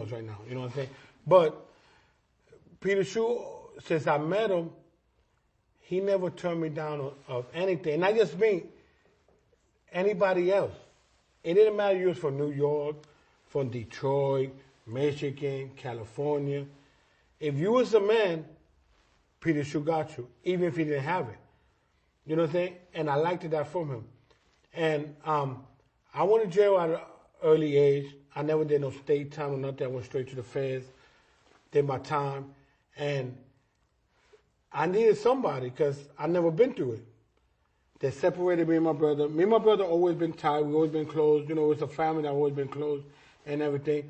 right now. You know what I'm saying? But Peter Shue, since I met him, he never turned me down of anything. Not just me, anybody else. It didn't matter if you was from New York, from Detroit, Michigan, California. If you was a man, Peter Shue got you, even if he didn't have it. You know what I'm saying? And I liked that from him. And I went to jail at an early age. I never did no state time or nothing. I went straight to the feds, did my time. And I needed somebody because I never been through it. They separated me and my brother. Me and my brother always been tight. We always been close. You know, it's a family that always been close and everything.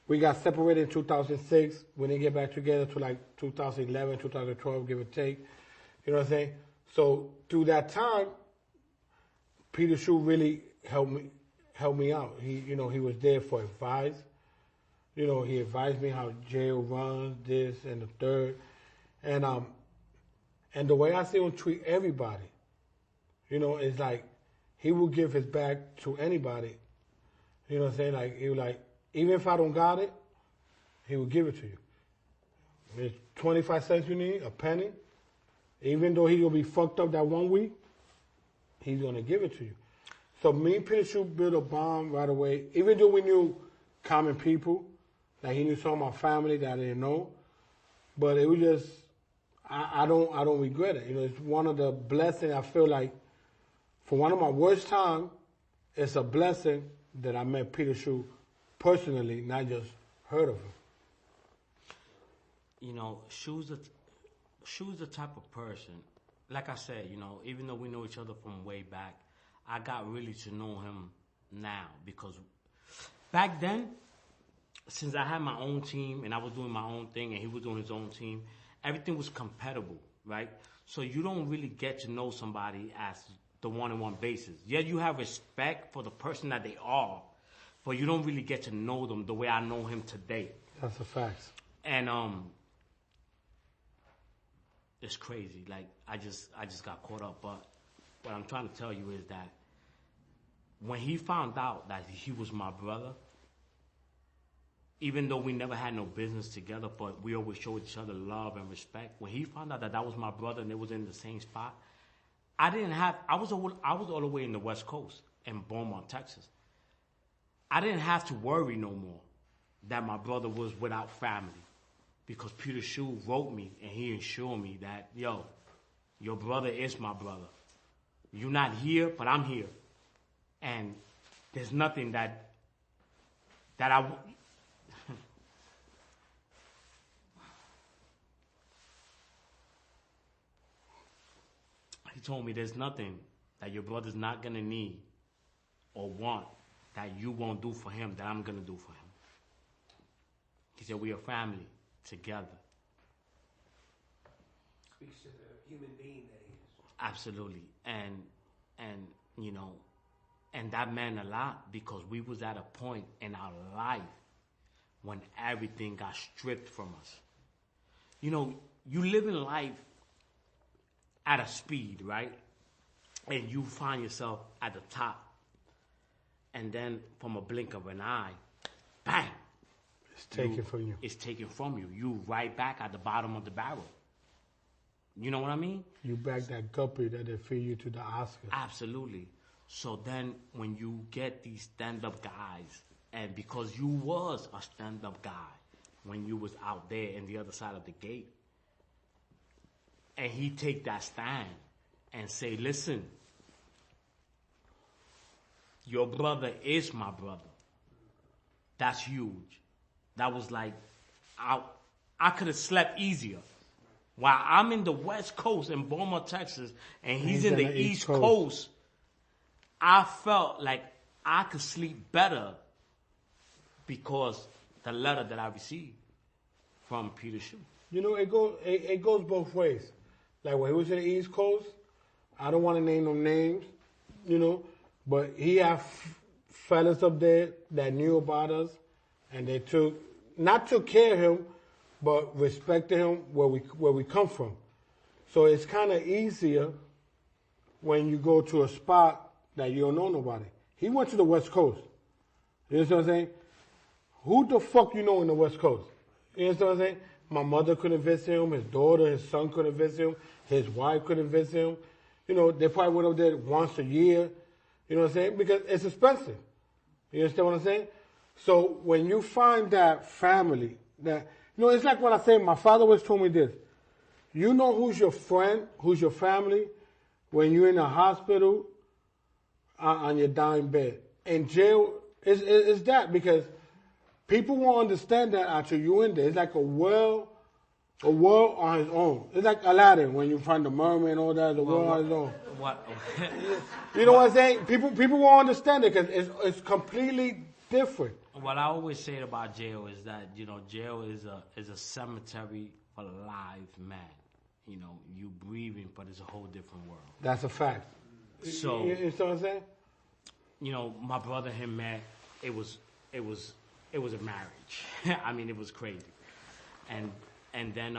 We got separated in 2006. We didn't get back together till like 2011, 2012, give or take. You know what I'm saying? So through that time, Peter Shue really helped me out. He was there for advice. You know, he advised me how jail runs, this and the third. And the way I see him treat everybody, you know, it's like he will give his back to anybody. You know what I'm saying? Like, he was like, even if I don't got it, he will give it to you. It's 25 cents you need, a penny. Even though he will be fucked up that 1 week, he's going to give it to you. So me and Peter Shue built a bond right away. Even though we knew common people, like he knew some of my family that I didn't know. But it was just, I don't regret it. You know, it's one of the blessings I feel like, for one of my worst times, it's a blessing that I met Peter Shue personally, not just heard of him. You know, Shue's the type of person, like I said, you know, even though we know each other from way back, I got really to know him now because back then, since I had my own team and I was doing my own thing and he was doing his own team, everything was compatible, right? So you don't really get to know somebody as the one-on-one basis. Yeah, you have respect for the person that they are, but you don't really get to know them the way I know him today. That's a fact. And it's crazy. Like I just got caught up. But what I'm trying to tell you is that when he found out that he was my brother, even though we never had no business together, but we always showed each other love and respect. When he found out that that was my brother and it was in the same spot, I was all the way in the West Coast in Beaumont, Texas. I didn't have to worry no more that my brother was without family because Peter Shue wrote me and he assured me that, yo, your brother is my brother. You're not here, but I'm here. And there's nothing that I... He told me there's nothing that your brother's not going to need or want that you won't do for him that I'm going to do for him. He said, we are family together. Speaks to the human being that he is. Absolutely. And you know, and that meant a lot because we was at a point in our life when everything got stripped from us. You know, you live in life at a speed, right? And you find yourself at the top. And then from a blink of an eye, bang. It's taken from you. It's taken from you. You right back at the bottom of the barrel. You know what I mean? You back that guppy that they feed you to the Oscars. Absolutely. So then when you get these stand-up guys, and because you was a stand-up guy when you was out there in the other side of the gate, and he take that stand and say, listen, your brother is my brother. That's huge. That was like, I could have slept easier. While I'm in the West Coast in Beaumont, Texas, and he's in the East Coast, I felt like I could sleep better because the letter that I received from Peter Shue. You know, it goes both ways. Like when he was in the East Coast, I don't want to name no names, you know, but he had fellas up there that knew about us, and they not took care of him, but respected him where we come from. So it's kind of easier when you go to a spot that you don't know nobody. He went to the West Coast. You know what I'm saying? who the fuck you know in the West Coast? You understand what I'm saying? My mother couldn't visit him. His daughter, his son couldn't visit him. His wife couldn't visit him. You know, they probably went up there once a year. You know what I'm saying? Because it's expensive. You understand what I'm saying? So when you find that family, that, you know, it's like what I say. My father always told me this. You know who's your friend, who's your family, when you're in a hospital on your dying bed. In jail, it's that, because people won't understand that until you're in there. It's like a world on its own. It's like Aladdin, when you find the mermaid and all that, the world on its own. What? You know what I'm saying? People won't understand it because it's completely different. What I always say about jail is that, you know, jail is a cemetery for live man. You know, you breathing, but it's a whole different world. That's a fact. So, you know what I'm saying? You know, my brother and him met. It was a marriage. I mean, it was crazy. And then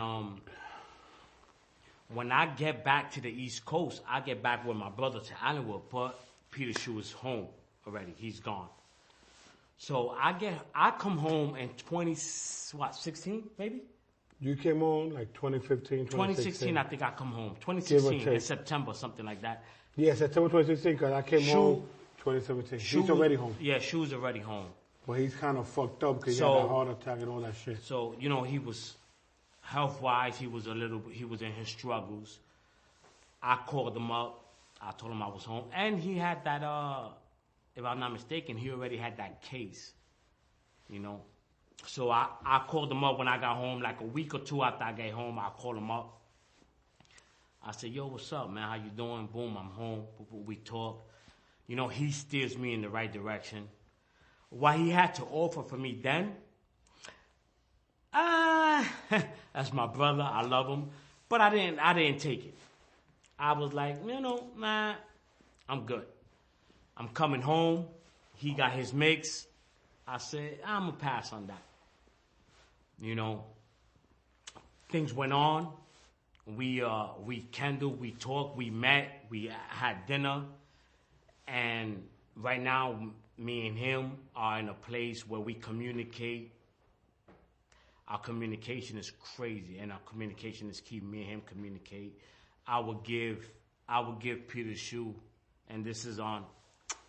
when I get back to the East Coast, I get back with my brother to Allenwood, but Peter Shue is home already. He's gone. So I come home in 16 maybe? You came on like 2015, 2016, I think I come home. 2016 in September, something like that. Yeah, September 2016, because I came home 2017. He's already home. Yeah, Shue's already home. But he's kind of fucked up because he had a heart attack and all that shit. So, you know, he was, health-wise, he was in his struggles. I called him up. I told him I was home. And he had that, if I'm not mistaken, he already had that case, you know. So I called him up when I got home, like a week or two after I got home. I called him up. I said, yo, what's up, man? How you doing? Boom, I'm home. We talk. You know, he steers me in the right direction. What he had to offer for me then, that's my brother. I love him. But I didn't take it. I was like, you know, nah, I'm good. I'm coming home. He got his mix. I said, I'm going to pass on that. You know, things went on. We kindled, we talked, we met, we had dinner. And right now, me and him are in a place where we communicate. Our communication is crazy, and our communication is key. Me and him communicate. I would give Peter Shue, and this is on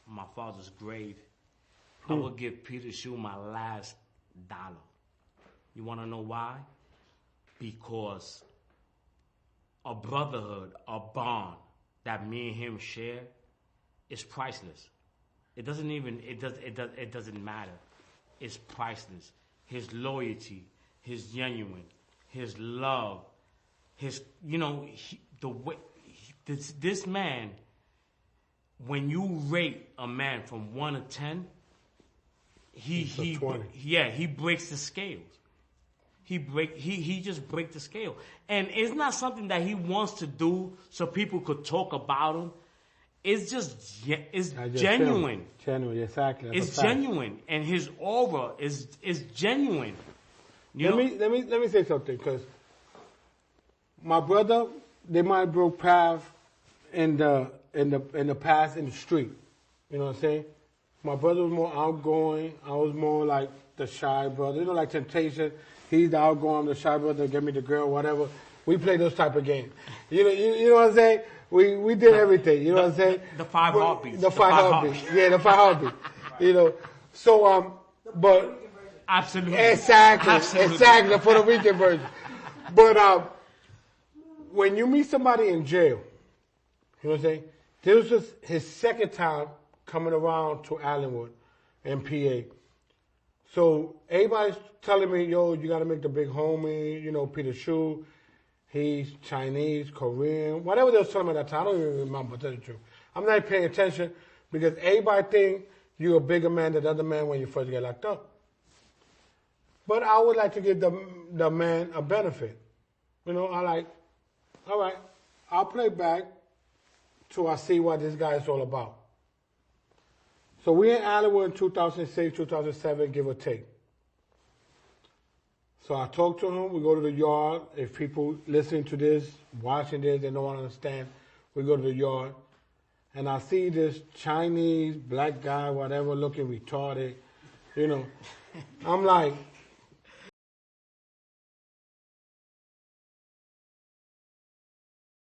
my father's grave. I would give Peter Shue my last dollar. You want to know why? Because a brotherhood, a bond that me and him share is priceless. It doesn't matter. It's priceless. His loyalty, his genuine, his love, his, you know, this man, when you rate a man from 1 to 10, he breaks the scales. He just breaks the scale. And it's not something that he wants to do so people could talk about him. It's just genuine. Genuine, exactly. It's genuine, and his aura is genuine. Let me say something, because my brother, they might have broke paths in the past in the street. You know what I'm saying? My brother was more outgoing. I was more like the shy brother. You know, like Temptation. He's the outgoing, I'm the shy brother. Get me the girl, whatever. We play those type of games. You know what I'm saying? We did everything. You know what I'm saying? The five heartbeats. The five heartbeats. Yeah, the five heartbeats. You know. So but absolutely. Exactly the Puerto Rican version. But when you meet somebody in jail, you know what I'm saying? This was just his second time coming around to Allenwood and PA. So everybody's telling me, yo, you got to make the big homie, you know, Peter Shue. He's Chinese, Korean, whatever they was telling me at that time. I don't even remember, to tell you the truth. I'm not paying attention because everybody think you're a bigger man than the other man when you first get locked up. But I would like to give the man a benefit. You know, all right, I'll play back till I see what this guy is all about. So we in Allenwood in 2006, 2007, give or take. So I talk to him. We go to the yard. If people listening to this, watching this, they don't understand, we go to the yard. And I see this Chinese, black guy, whatever, looking retarded. You know, I'm like,